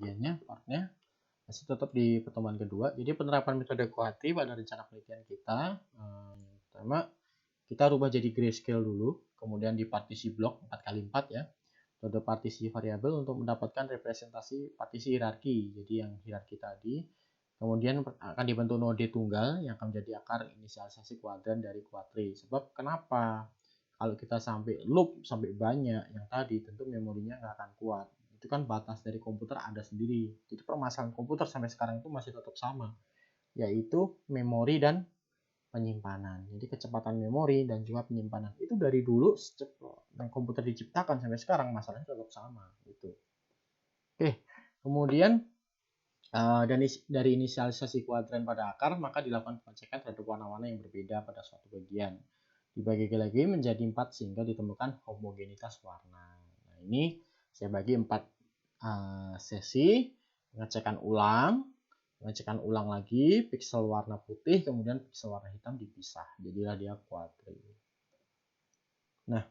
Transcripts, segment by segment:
bagiannya, partnya masih tetap di pertemuan kedua. Jadi penerapan metode Quadri pada rencana penelitian kita, pertama kita rubah jadi grayscale dulu, kemudian di partisi blok 4x4 ya, metode partisi variabel untuk mendapatkan representasi partisi hierarki. Jadi yang hierarki tadi, kemudian akan dibentuk node tunggal yang akan menjadi akar inisialisasi kuadran dari Quadri. Sebab kenapa? Kalau kita sampai loop sampai banyak yang tadi, tentu memorinya nggak akan kuat. Itu kan batas dari komputer ada sendiri. Jadi permasalahan komputer sampai sekarang itu masih tetap sama, yaitu memori dan penyimpanan. Jadi kecepatan memori dan juga penyimpanan itu dari dulu yang komputer diciptakan sampai sekarang masalahnya tetap sama gitu. Oke, kemudian dari inisialisasi kuadran pada akar, maka dilakukan pengecekan terhadap warna-warna yang berbeda pada suatu bagian. Dibagi lagi menjadi 4 sehingga ditemukan homogenitas warna. Nah, ini saya bagi 4 sesi, pengecekan ulang lagi, piksel warna putih, kemudian piksel warna hitam dipisah. Jadilah dia kuadri. Nah,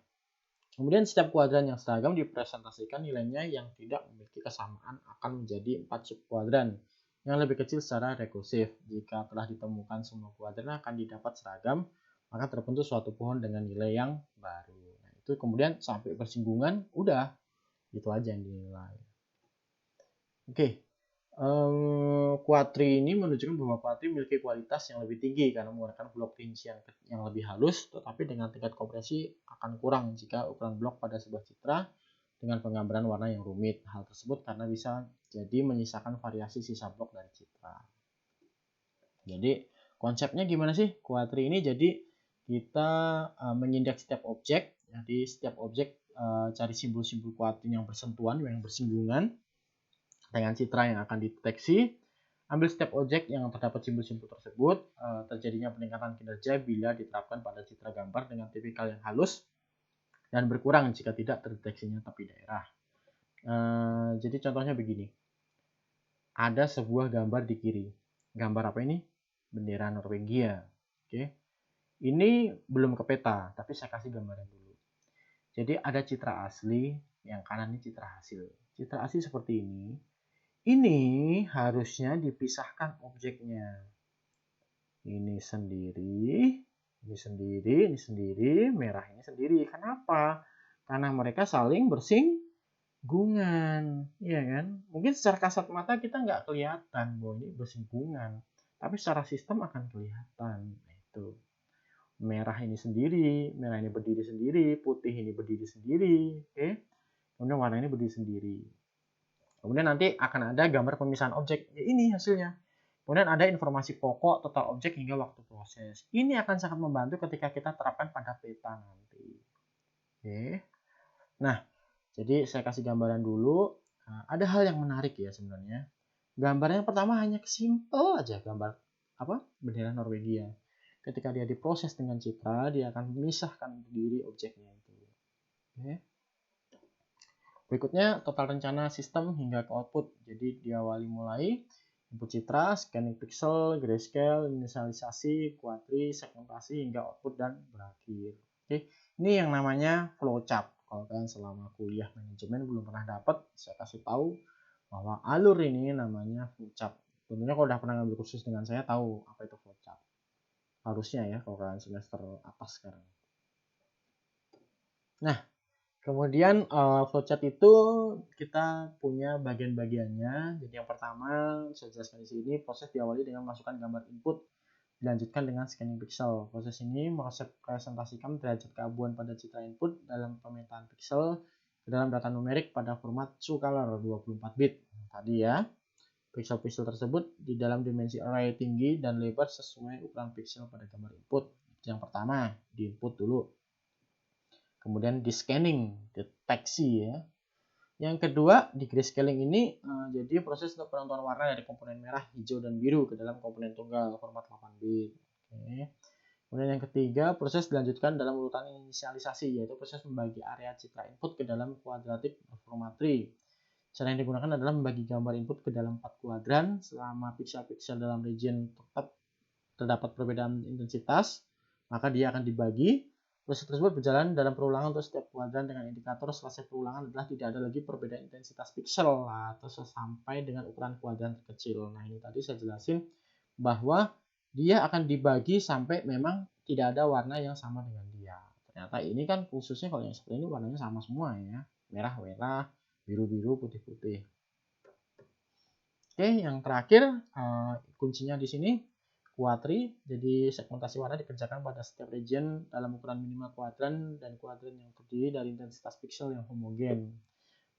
kemudian setiap kuadran yang seragam dipresentasikan nilainya yang tidak memiliki kesamaan akan menjadi 4 subkuadran yang lebih kecil secara rekursif. Jika telah ditemukan semua kuadran akan didapat seragam, maka terbentuk suatu pohon dengan nilai yang baru. Nah, itu kemudian sampai bersinggungan, udah gitu aja yang dinilai. Oke, Quadri ini menunjukkan bahwa Quadri memiliki kualitas yang lebih tinggi karena menggunakan blok rincian yang lebih halus, tetapi dengan tingkat kompresi akan kurang jika ukuran blok pada sebuah citra dengan penggambaran warna yang rumit. Hal tersebut karena bisa jadi menyisakan variasi sisa blok dari citra. Jadi konsepnya gimana sih Quadri ini? Jadi kita menyindak setiap objek. Jadi setiap objek cari simbol-simbol Quadri yang bersentuhan, yang bersinggungan dengan citra yang akan dideteksi. Ambil setiap objek yang terdapat simbol-simbol tersebut. Terjadinya peningkatan kinerja bila diterapkan pada citra gambar dengan tipikal yang halus dan berkurang jika tidak terdeteksinya tepi daerah. Jadi contohnya begini. Ada sebuah gambar di kiri. Gambar apa ini? Bendera Norwegia. Oke. Ini belum ke peta, tapi saya kasih gambaran dulu. Jadi ada citra asli, yang kanan ini citra hasil. Citra asli seperti ini. Ini harusnya dipisahkan objeknya. Ini sendiri, ini sendiri, ini sendiri, merah ini sendiri. Kenapa? Karena mereka saling bersinggungan, ya kan? Mungkin secara kasat mata kita nggak kelihatan bahwa ini bersinggungan, tapi secara sistem akan kelihatan. Itu merah ini sendiri, merah ini berdiri sendiri, putih ini berdiri sendiri, oke? Kemudian warna ini berdiri sendiri. Kemudian nanti akan ada gambar pemisahan objek. Ya, ini hasilnya. Kemudian ada informasi pokok, total objek hingga waktu proses. Ini akan sangat membantu ketika kita terapkan pada peta nanti. Oke. Nah, jadi saya kasih gambaran dulu. Nah, ada hal yang menarik ya sebenarnya. Gambar yang pertama hanya simple aja, gambar apa? Bendera Norwegia. Ketika dia diproses dengan citra, dia akan memisahkan diri objeknya itu. Oke. Berikutnya total rencana sistem hingga ke output. Jadi diawali mulai input citra, scanning pixel, grayscale, inisialisasi, quadri, segmentasi hingga output dan berakhir. Oke, ini yang namanya flowchart. Kalau kalian selama kuliah manajemen belum pernah dapat, saya kasih tahu bahwa alur ini namanya flowchart. Tentunya kalau udah pernah ngambil kursus dengan saya tahu apa itu flowchart. Harusnya ya kalau kalian semester atas sekarang. Nah, kemudian flowchart itu kita punya bagian-bagiannya. Jadi yang pertama saya jelaskan di sini, proses diawali dengan memasukkan gambar input, dilanjutkan dengan scanning pixel. Proses ini merepresentasikan derajat keabuan pada citra input dalam pemetaan pixel ke dalam data numerik pada format true color 24 bit. Tadi ya, pixel-pixel tersebut di dalam dimensi array tinggi dan lebar sesuai ukuran pixel pada gambar input. Yang pertama, di input dulu. Kemudian di scanning, deteksi ya. Yang kedua, di grayscaling ini jadi proses untuk penentuan warna dari komponen merah, hijau, dan biru ke dalam komponen tunggal format 8 bit. Oke. Kemudian yang ketiga, proses dilanjutkan dalam urutan inisialisasi, yaitu proses membagi area citra input ke dalam quadratic transformatory. Cara yang digunakan adalah membagi gambar input ke dalam 4 kuadran selama pixel-pixel dalam region tetap terdapat perbedaan intensitas, maka dia akan dibagi. Proses tersebut berjalan dalam perulangan untuk setiap kuadran dengan indikator selesai perulangan adalah tidak ada lagi perbedaan intensitas piksel atau sampai dengan ukuran kuadran terkecil. Nah, ini tadi saya jelasin bahwa dia akan dibagi sampai memang tidak ada warna yang sama dengan dia. Ternyata ini kan khususnya kalau yang seperti ini warnanya sama semua ya. Merah-merah, biru-biru, putih-putih. Oke, yang terakhir kuncinya di sini Quadri. Jadi segmentasi warna dikerjakan pada setiap region dalam ukuran minimal kuadran dan kuadran yang terdiri dari intensitas piksel yang homogen.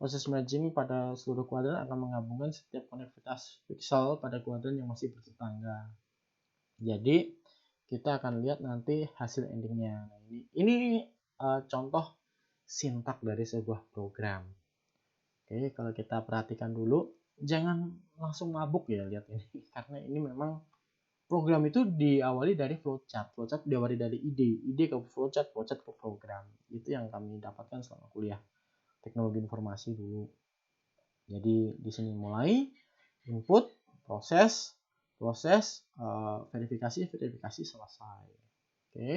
Proses merging pada seluruh kuadran akan menggabungkan setiap konektivitas piksel pada kuadran yang masih bertetangga. Jadi kita akan lihat nanti hasil endingnya. Nah, ini contoh sintak dari sebuah program. Oke, kalau kita perhatikan dulu, jangan langsung mabuk ya lihat ini, karena ini memang program itu diawali dari flowchart diawali dari ide ke flowchart ke program. Itu yang kami dapatkan selama kuliah teknologi informasi dulu. Jadi di sini mulai input, proses, verifikasi selesai. Oke,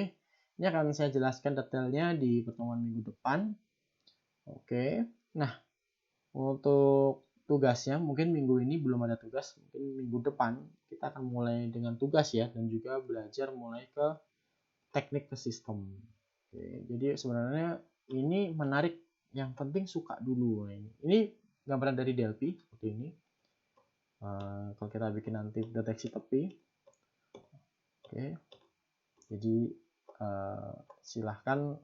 ini akan saya jelaskan detailnya di pertemuan minggu depan. Oke, nah untuk tugasnya mungkin minggu ini belum ada tugas, mungkin minggu depan kita akan mulai dengan tugas ya, dan juga belajar mulai ke teknik ke sistem. Oke, jadi sebenarnya ini menarik, yang penting suka dulu. Ini gambaran dari Delphi seperti ini. Kalau kita bikin nanti deteksi tepi, oke, jadi silahkan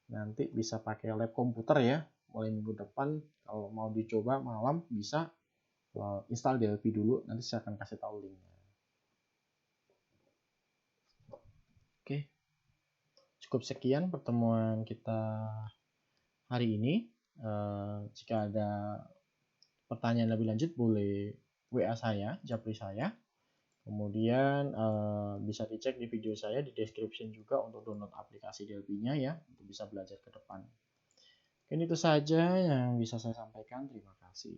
nanti bisa pakai lab komputer ya mulai minggu depan. Kalau mau dicoba malam bisa install Delphi dulu, nanti saya akan kasih tahu linknya. Oke, cukup sekian pertemuan kita hari ini. Jika ada pertanyaan lebih lanjut boleh WA saya, japri saya. Kemudian bisa dicek di video saya di description juga untuk download aplikasi Delphi-nya ya, untuk bisa belajar ke depan. Mungkin itu saja yang bisa saya sampaikan. Terima kasih.